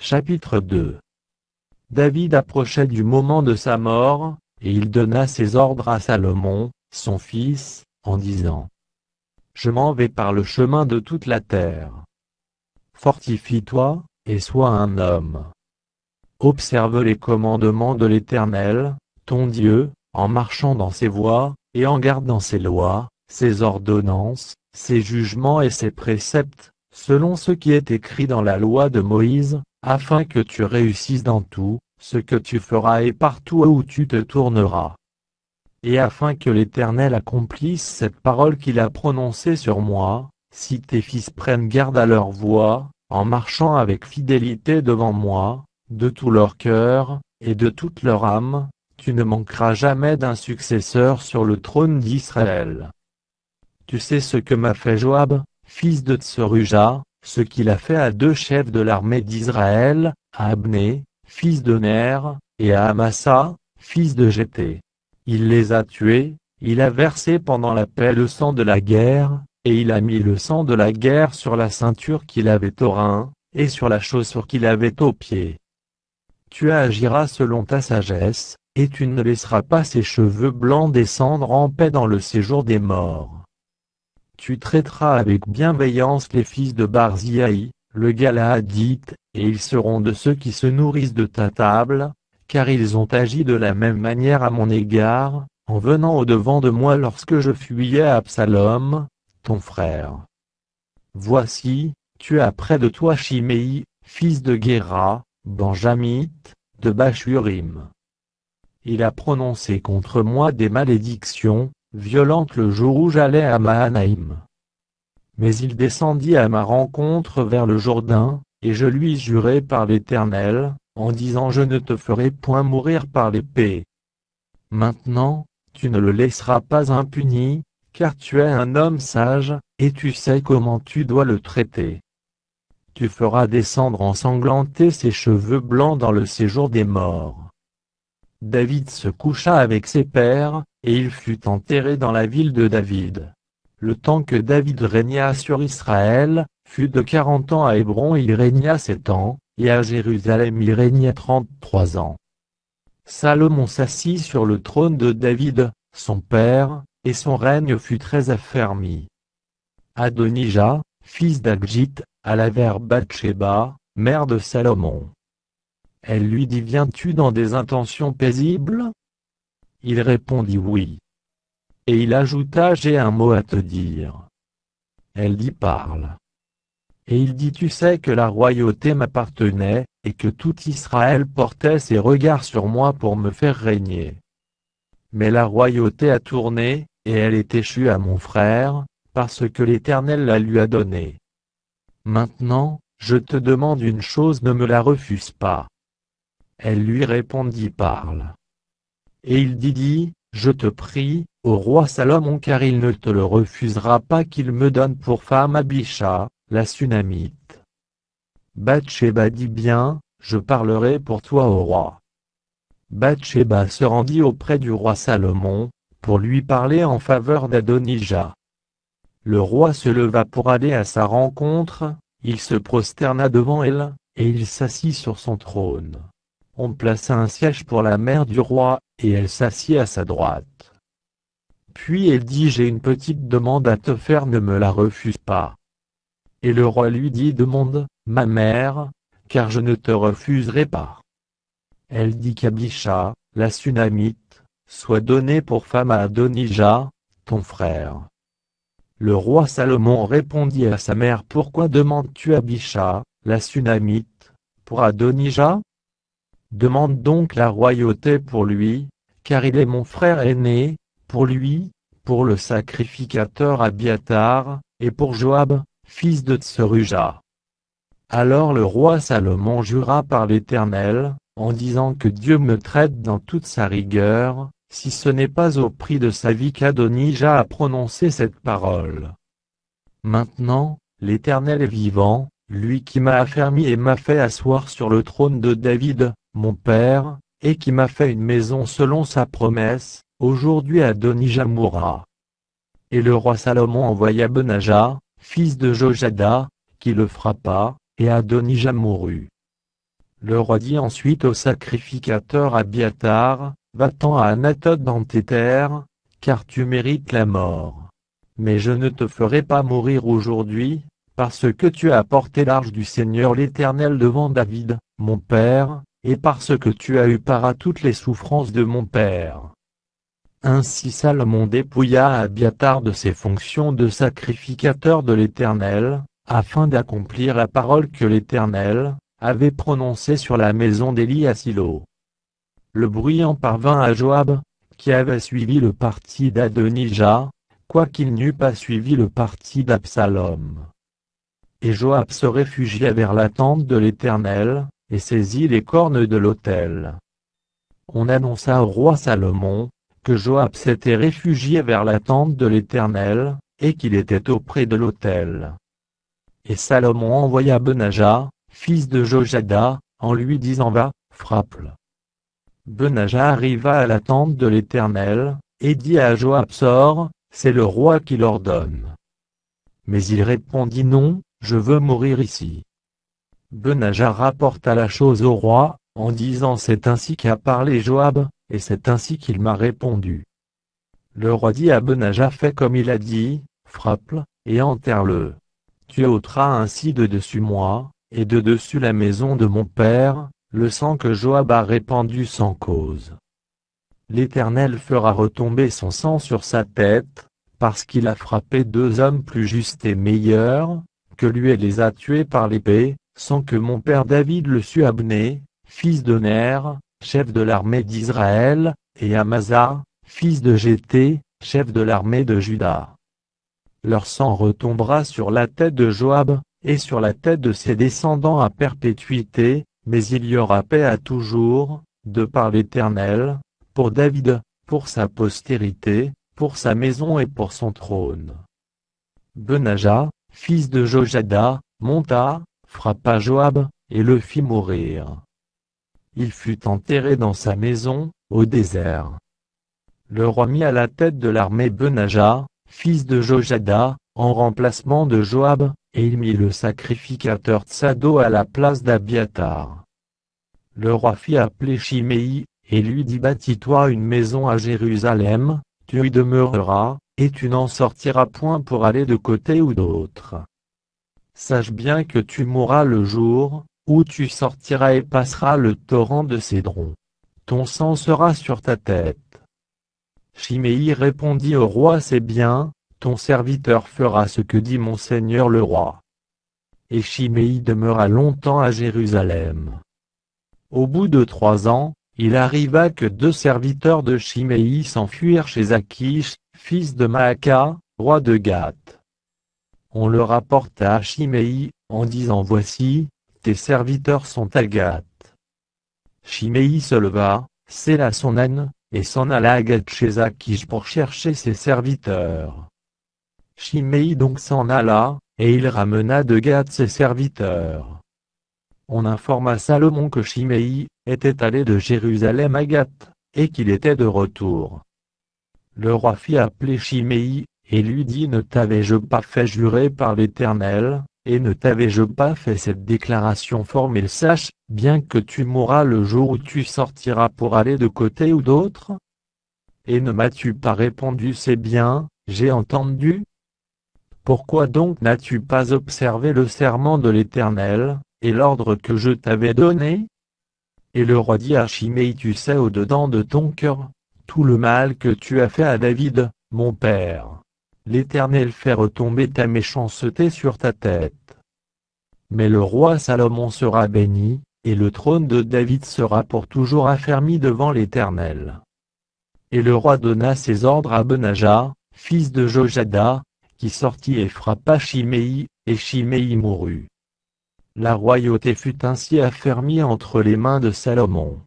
Chapitre 2. David approchait du moment de sa mort, et il donna ses ordres à Salomon, son fils, en disant: Je m'en vais par le chemin de toute la terre. Fortifie-toi, et sois un homme. Observe les commandements de l'Éternel, ton Dieu, en marchant dans ses voies, et en gardant ses lois, ses ordonnances, ses jugements et ses préceptes, selon ce qui est écrit dans la loi de Moïse, afin que tu réussisses dans tout ce que tu feras et partout où tu te tourneras. Et afin que l'Éternel accomplisse cette parole qu'il a prononcée sur moi, si tes fils prennent garde à leur voie, en marchant avec fidélité devant moi, de tout leur cœur, et de toute leur âme, tu ne manqueras jamais d'un successeur sur le trône d'Israël. Tu sais ce que m'a fait Joab, fils de Tseruja, ce qu'il a fait à deux chefs de l'armée d'Israël, à Abné, fils de Ner, et à Amasa, fils de Jéthé. Il les a tués, il a versé pendant la paix le sang de la guerre, et il a mis le sang de la guerre sur la ceinture qu'il avait au rein, et sur la chaussure qu'il avait au pied. Tu agiras selon ta sagesse, et tu ne laisseras pas ses cheveux blancs descendre en paix dans le séjour des morts. Tu traiteras avec bienveillance les fils de Barziaï, le Galaadite, et ils seront de ceux qui se nourrissent de ta table, car ils ont agi de la même manière à mon égard, en venant au-devant de moi lorsque je fuyais à Absalom, ton frère. Voici, tu as près de toi Shimei, fils de Guéra, Benjamite, de Bachurim. Il a prononcé contre moi des malédictions violentes le jour où j'allais à Mahanaïm. Mais il descendit à ma rencontre vers le Jourdain, et je lui jurai par l'Éternel, en disant: Je ne te ferai point mourir par l'épée. Maintenant, tu ne le laisseras pas impuni, car tu es un homme sage, et tu sais comment tu dois le traiter. Tu feras descendre ensanglantés ses cheveux blancs dans le séjour des morts. David se coucha avec ses pères, et il fut enterré dans la ville de David. Le temps que David régna sur Israël, fut de 40 ans. À Hébron il régna 7 ans, et à Jérusalem il régna 33 ans. Salomon s'assit sur le trône de David, son père, et son règne fut très affermi. Adonijah, fils d'Agit, alla vers Bathsheba, mère de Salomon. Elle lui dit: Viens-tu dans des intentions paisibles? Il répondit: Oui. Et il ajouta: J'ai un mot à te dire. Elle dit: Parle. Et il dit: Tu sais que la royauté m'appartenait, et que tout Israël portait ses regards sur moi pour me faire régner. Mais la royauté a tourné, et elle est échue à mon frère, parce que l'Éternel la lui a donnée. Maintenant, je te demande une chose, ne me la refuse pas. Elle lui répondit: Parle. Et il dit: Je te prie, au roi Salomon, car il ne te le refusera pas, qu'il me donne pour femme Abisha, la Sunamite. Bathsheba dit: Bien, je parlerai pour toi au roi. Bathsheba se rendit auprès du roi Salomon, pour lui parler en faveur d'Adonijah. Le roi se leva pour aller à sa rencontre, il se prosterna devant elle, et il s'assit sur son trône. On plaça un siège pour la mère du roi, et elle s'assit à sa droite. Puis elle dit: J'ai une petite demande à te faire, ne me la refuse pas. Et le roi lui dit: Demande, ma mère, car je ne te refuserai pas. Elle dit qu'Abisha, la Sunamite, soit donnée pour femme à Adonijah, ton frère. Le roi Salomon répondit à sa mère: Pourquoi demandes-tu Abisha, la Sunamite, pour Adonijah? Demande donc la royauté pour lui, car il est mon frère aîné, pour lui, pour le sacrificateur Abiatar, et pour Joab, fils de Tseruja. Alors le roi Salomon jura par l'Éternel, en disant: Que Dieu me traite dans toute sa rigueur, si ce n'est pas au prix de sa vie qu'Adonijah a prononcé cette parole. Maintenant, l'Éternel est vivant, lui qui m'a affermi et m'a fait asseoir sur le trône de David, mon père, et qui m'a fait une maison selon sa promesse, aujourd'hui Adonijah mourra. Et le roi Salomon envoya Benajah, fils de Jojada, qui le frappa, et Adonijah mourut. Le roi dit ensuite au sacrificateur Abiathar, va-t'en à Anathoth dans tes terres, car tu mérites la mort. Mais je ne te ferai pas mourir aujourd'hui, parce que tu as porté l'arche du Seigneur l'Éternel devant David, mon père, et parce que tu as eu part à toutes les souffrances de mon père. Ainsi Salomon dépouilla Abiathar de ses fonctions de sacrificateur de l'Éternel, afin d'accomplir la parole que l'Éternel avait prononcée sur la maison d'Élie à Silo. Le bruit en parvint à Joab, qui avait suivi le parti d'Adonijah, quoiqu'il n'eût pas suivi le parti d'Absalom. Et Joab se réfugia vers la tente de l'Éternel, et saisit les cornes de l'autel. On annonça au roi Salomon, que Joab s'était réfugié vers la tente de l'Éternel, et qu'il était auprès de l'autel. Et Salomon envoya Benaja, fils de Jojada, en lui disant va, frappe-le. Benaja arriva à la tente de l'Éternel, et dit à Joab sors, c'est le roi qui l'ordonne. Mais il répondit non, je veux mourir ici. Benaja rapporta la chose au roi, en disant c'est ainsi qu'a parlé Joab, et c'est ainsi qu'il m'a répondu. Le roi dit à Benaja fais comme il a dit, frappe-le, et enterre-le. Tu ôteras ainsi de dessus moi, et de dessus la maison de mon père, le sang que Joab a répandu sans cause. L'Éternel fera retomber son sang sur sa tête, parce qu'il a frappé deux hommes plus justes et meilleurs, que lui et les a tués par l'épée, sans que mon père David le sût Abné, fils de Ner, chef de l'armée d'Israël, et Amasa, fils de Jéthé, chef de l'armée de Juda. Leur sang retombera sur la tête de Joab, et sur la tête de ses descendants à perpétuité, mais il y aura paix à toujours, de par l'Éternel, pour David, pour sa postérité, pour sa maison et pour son trône. Benaja, fils de Jojada, monta, frappa Joab, et le fit mourir. Il fut enterré dans sa maison, au désert. Le roi mit à la tête de l'armée Benaja, fils de Jojada, en remplacement de Joab, et il mit le sacrificateur Tsado à la place d'Abiathar. Le roi fit appeler Shimei, et lui dit bâtis-toi une maison à Jérusalem, tu y demeureras, et tu n'en sortiras point pour aller de côté ou d'autre. Sache bien que tu mourras le jour, où tu sortiras et passeras le torrent de Cédron. Ton sang sera sur ta tête. Shimei répondit au roi c'est bien, ton serviteur fera ce que dit mon seigneur le roi. Et Shimei demeura longtemps à Jérusalem. Au bout de 3 ans, il arriva que 2 serviteurs de Shimei s'enfuirent chez Akish, fils de Maaka, roi de Gath. On le rapporta à Shimei, en disant voici, tes serviteurs sont à Gath. Shimei se leva, sella son âne, et s'en alla à Gath chez Akish pour chercher ses serviteurs. Shimei donc s'en alla, et il ramena de Gath ses serviteurs. On informa Salomon que Shimei était allé de Jérusalem à Gath, et qu'il était de retour. Le roi fit appeler Shimei, et lui dit ne t'avais-je pas fait jurer par l'Éternel, et ne t'avais-je pas fait cette déclaration formelle sache, bien que tu mourras le jour où tu sortiras pour aller de côté ou d'autre? Et ne m'as-tu pas répondu c'est bien, j'ai entendu? Pourquoi donc n'as-tu pas observé le serment de l'Éternel, et l'ordre que je t'avais donné? Et le roi dit à Shimei tu sais au-dedans de ton cœur, tout le mal que tu as fait à David, mon père. L'Éternel fait retomber ta méchanceté sur ta tête. Mais le roi Salomon sera béni, et le trône de David sera pour toujours affermi devant l'Éternel. Et le roi donna ses ordres à Benaja, fils de Jojada, qui sortit et frappa Shimei, et Shimei mourut. La royauté fut ainsi affermie entre les mains de Salomon.